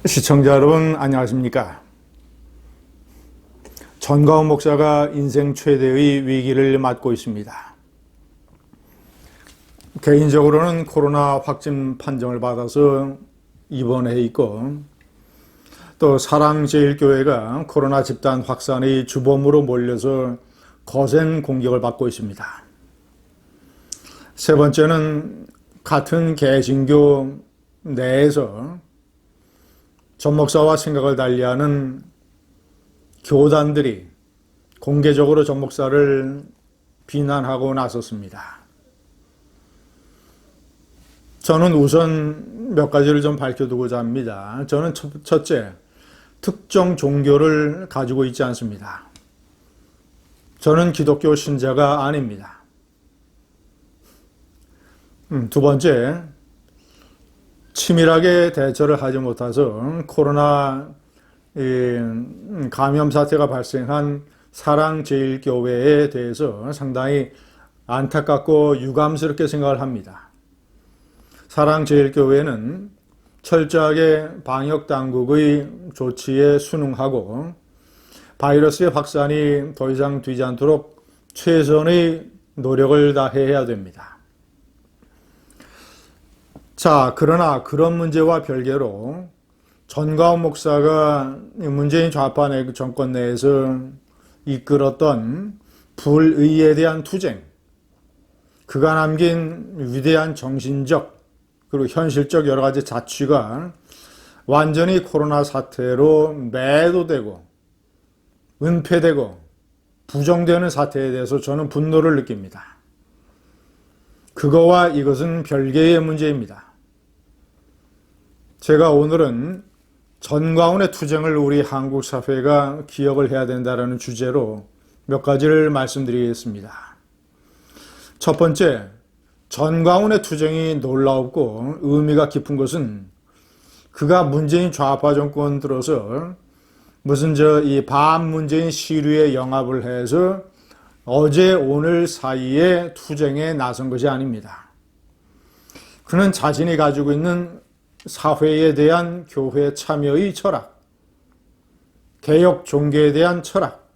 시청자 여러분 안녕하십니까? 전가훈 목사가 인생 최대의 위기를 맞고 있습니다. 개인적으로는 코로나 확진 판정을 받아서 입원해 있고, 또 사랑제일교회가 코로나 집단 확산의 주범으로 몰려서 거센 공격을 받고 있습니다. 세 번째는 같은 개신교 내에서 전 목사와 생각을 달리하는 교단들이 공개적으로 전 목사를 비난하고 나섰습니다. 저는 우선 몇 가지를 좀 밝혀두고자 합니다. 저는 첫째, 특정 종교를 가지고 있지 않습니다. 저는 기독교 신자가 아닙니다. 두 번째, 치밀하게 대처를 하지 못해서 코로나 감염 사태가 발생한 사랑제일교회에 대해서 상당히 안타깝고 유감스럽게 생각을 합니다. 사랑제일교회는 철저하게 방역당국의 조치에 순응하고 바이러스의 확산이 더 이상 되지 않도록 최선의 노력을 다해야 됩니다. 자, 그러나 그런 문제와 별개로 전가훈 목사가 문재인 좌파 정권 내에서 이끌었던 불의에 대한 투쟁, 그가 남긴 위대한 정신적 그리고 현실적 여러 가지 자취가 완전히 코로나 사태로 매도되고 은폐되고 부정되는 사태에 대해서 저는 분노를 느낍니다. 그거와 이것은 별개의 문제입니다. 제가 오늘은 전가훈의 투쟁을 우리 한국 사회가 기억을 해야 된다는 주제로 몇 가지를 말씀드리겠습니다. 첫 번째, 전가훈의 투쟁이 놀라웠고 의미가 깊은 것은 그가 문재인 좌파 정권 들어서 무슨 이 반문재인 시류에 영합을 해서 어제 오늘 사이에 투쟁에 나선 것이 아닙니다. 그는 자신이 가지고 있는 사회에 대한 교회 참여의 철학, 개혁 종교에 대한 철학,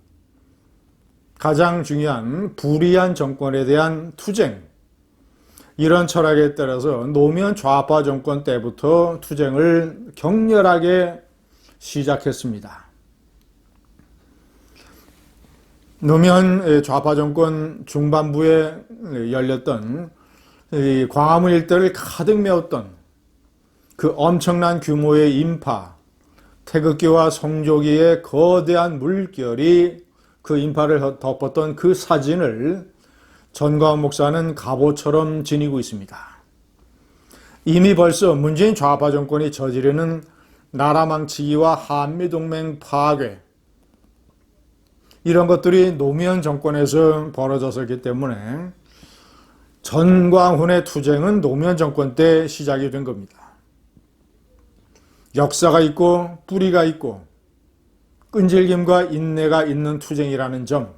가장 중요한 불의한 정권에 대한 투쟁, 이런 철학에 따라서 노무현 좌파 정권 때부터 투쟁을 격렬하게 시작했습니다. 노무현 좌파 정권 중반부에 열렸던 광화문 일대를 가득 메웠던 그 엄청난 규모의 인파, 태극기와 성조기의 거대한 물결이 그 인파를 덮었던 그 사진을 전가훈 목사는 갑옷처럼 지니고 있습니다. 이미 벌써 문재인 좌파 정권이 저지르는 나라 망치기와 한미동맹 파괴, 이런 것들이 노무현 정권에서 벌어졌었기 때문에 전광훈의 투쟁은 노무현 정권 때 시작이 된 겁니다. 역사가 있고 뿌리가 있고 끈질김과 인내가 있는 투쟁이라는 점,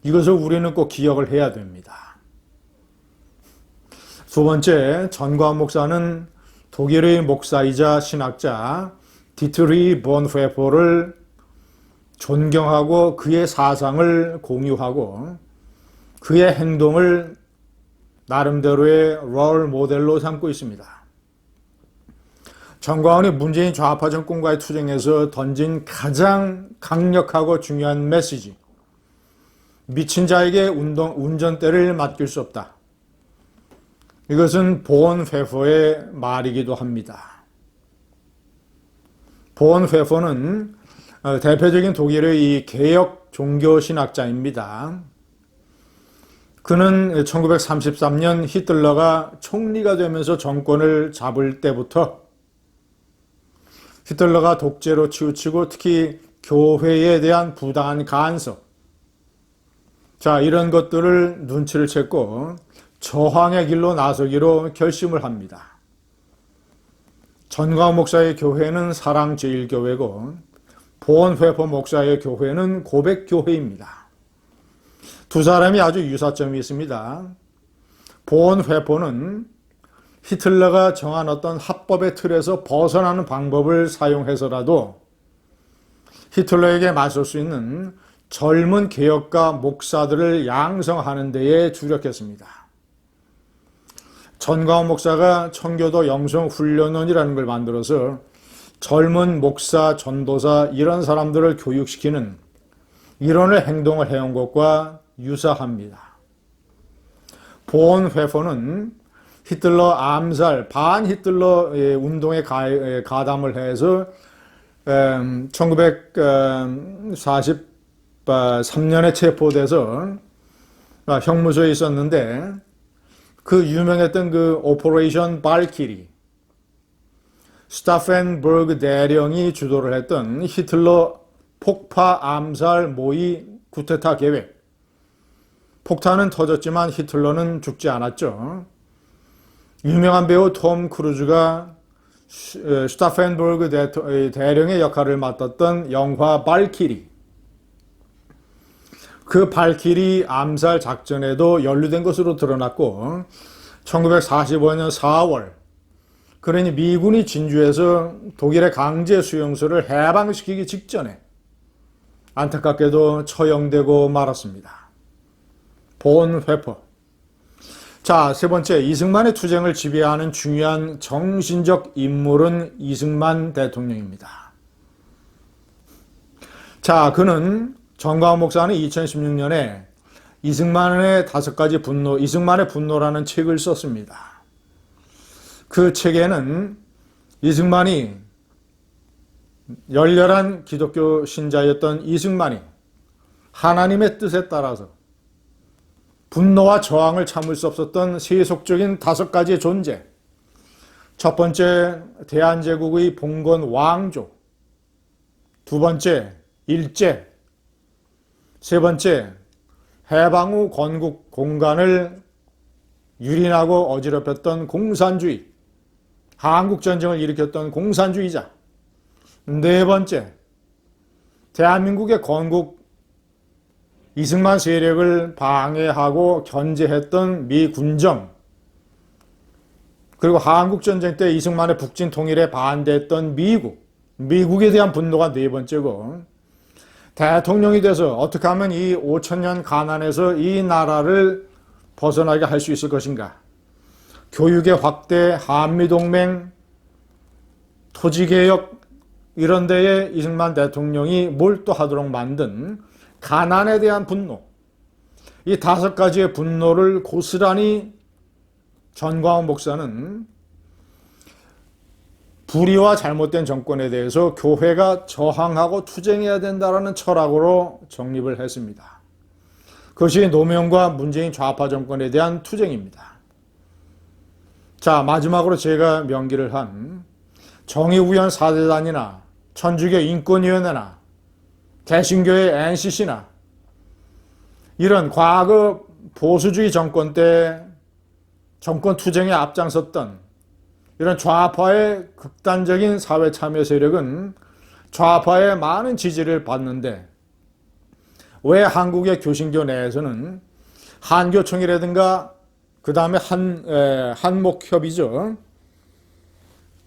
이것을 우리는 꼭 기억을 해야 됩니다. 두 번째, 전광훈 목사는 독일의 목사이자 신학자 디트리 본회퍼를 존경하고 그의 사상을 공유하고 그의 행동을 나름대로의 롤 모델로 삼고 있습니다. 전광훈이 문재인 좌파 정권과의 투쟁에서 던진 가장 강력하고 중요한 메시지, 미친 자에게 운전대를 맡길 수 없다. 이것은 본회퍼의 말이기도 합니다. 본회퍼는 대표적인 독일의 이 개혁 종교신학자입니다. 그는 1933년 히틀러가 총리가 되면서 정권을 잡을 때부터 히틀러가 독재로 치우치고 특히 교회에 대한 부당한 간섭, 자, 이런 것들을 눈치를 챘고 저항의 길로 나서기로 결심을 합니다. 전가훈 목사의 교회는 사랑제일교회고 본회퍼 목사의 교회는 고백교회입니다. 두 사람이 아주 유사점이 있습니다. 본회퍼는 히틀러가 정한 어떤 합법의 틀에서 벗어나는 방법을 사용해서라도 히틀러에게 맞설 수 있는 젊은 개혁가 목사들을 양성하는 데에 주력했습니다. 전광훈 목사가 청교도 영성훈련원이라는 걸 만들어서 젊은 목사, 전도사 이런 사람들을 교육시키는 이론의 행동을 해온 것과 유사합니다. 본 회퍼는 히틀러 암살, 반히틀러 운동에 가담을 해서 1943년에 체포돼서 형무소에 있었는데 그 유명했던 그 오퍼레이션 발키리, 스타펜버그 대령이 주도를 했던 히틀러 폭파 암살 모의 쿠데타 계획. 폭탄은 터졌지만 히틀러는 죽지 않았죠. 유명한 배우 톰 크루즈가 스타펜버그 대령의 역할을 맡았던 영화 발키리. 그 발키리 암살 작전에도 연루된 것으로 드러났고 1945년 4월 그러니 미군이 진주에서 독일의 강제 수용소를 해방시키기 직전에 안타깝게도 처형되고 말았습니다. 본 회퍼. 자, 세 번째, 이승만의 투쟁을 지배하는 중요한 정신적 인물은 이승만 대통령입니다. 자, 그는 전광훈 목사는 2016년에 이승만의 5가지 분노, 이승만의 분노라는 책을 썼습니다. 그 책에는 이승만이 열렬한 기독교 신자였던 이승만이 하나님의 뜻에 따라서 분노와 저항을 참을 수 없었던 세속적인 5가지의 존재. 첫 번째, 대한제국의 봉건 왕조. 두 번째, 일제. 세 번째, 해방 후 건국 공간을 유린하고 어지럽혔던 공산주의. 한국전쟁을 일으켰던 공산주의자. 네 번째, 대한민국의 건국 이승만 세력을 방해하고 견제했던 미군정. 그리고 한국전쟁 때 이승만의 북진 통일에 반대했던 미국. 미국에 대한 분노가 네 번째고, 대통령이 돼서 어떻게 하면 이 5천년 가난에서 이 나라를 벗어나게 할 수 있을 것인가. 교육의 확대, 한미동맹, 토지개혁 이런 데에 이승만 대통령이 몰두하도록 만든 가난에 대한 분노. 이 5가지의 분노를 고스란히 전광훈 목사는 불의와 잘못된 정권에 대해서 교회가 저항하고 투쟁해야 된다는 철학으로 정립을 했습니다. 그것이 노무현과 문재인 좌파 정권에 대한 투쟁입니다. 자, 마지막으로 제가 명기를 한 정의우연 4대단이나 천주교 인권위원회나 개신교의 NCC나 이런 과거 보수주의 정권 때 정권 투쟁에 앞장섰던 이런 좌파의 극단적인 사회 참여 세력은 좌파의 많은 지지를 받는데 왜 한국의 교신교 내에서는 한교총이라든가 그 다음에 한목협이죠.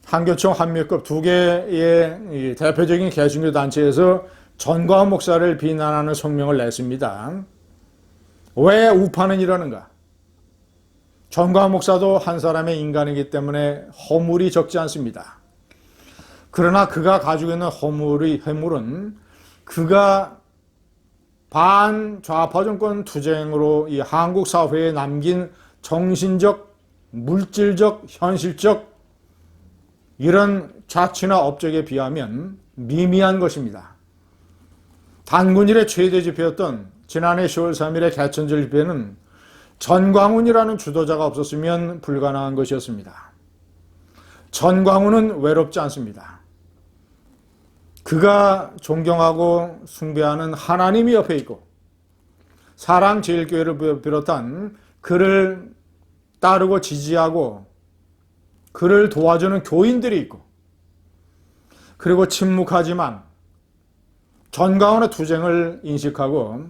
한교총, 한미협 두 개의 대표적인 개신교 단체에서 전광훈 목사를 비난하는 성명을 냈습니다. 왜 우파는 이러는가? 전광훈 목사도 한 사람의 인간이기 때문에 허물이 적지 않습니다. 그러나 그가 가지고 있는 허물은 그가 반좌파 정권 투쟁으로 이 한국 사회에 남긴 정신적, 물질적, 현실적 이런 자취나 업적에 비하면 미미한 것입니다. 단군 일의 최대 집회였던 지난해 10월 3일의 개천절 집회는 전광훈이라는 주도자가 없었으면 불가능한 것이었습니다. 전광훈은 외롭지 않습니다. 그가 존경하고 숭배하는 하나님이 옆에 있고 사랑제일교회를 비롯한 그를 따르고 지지하고 그를 도와주는 교인들이 있고 그리고 침묵하지만 전광훈의 투쟁을 인식하고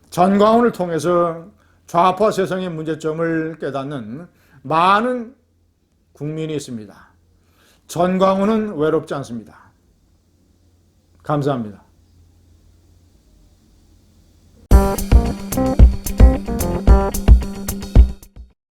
전광훈을 통해서 좌파 세상의 문제점을 깨닫는 많은 국민이 있습니다. 전광훈은 외롭지 않습니다. 감사합니다.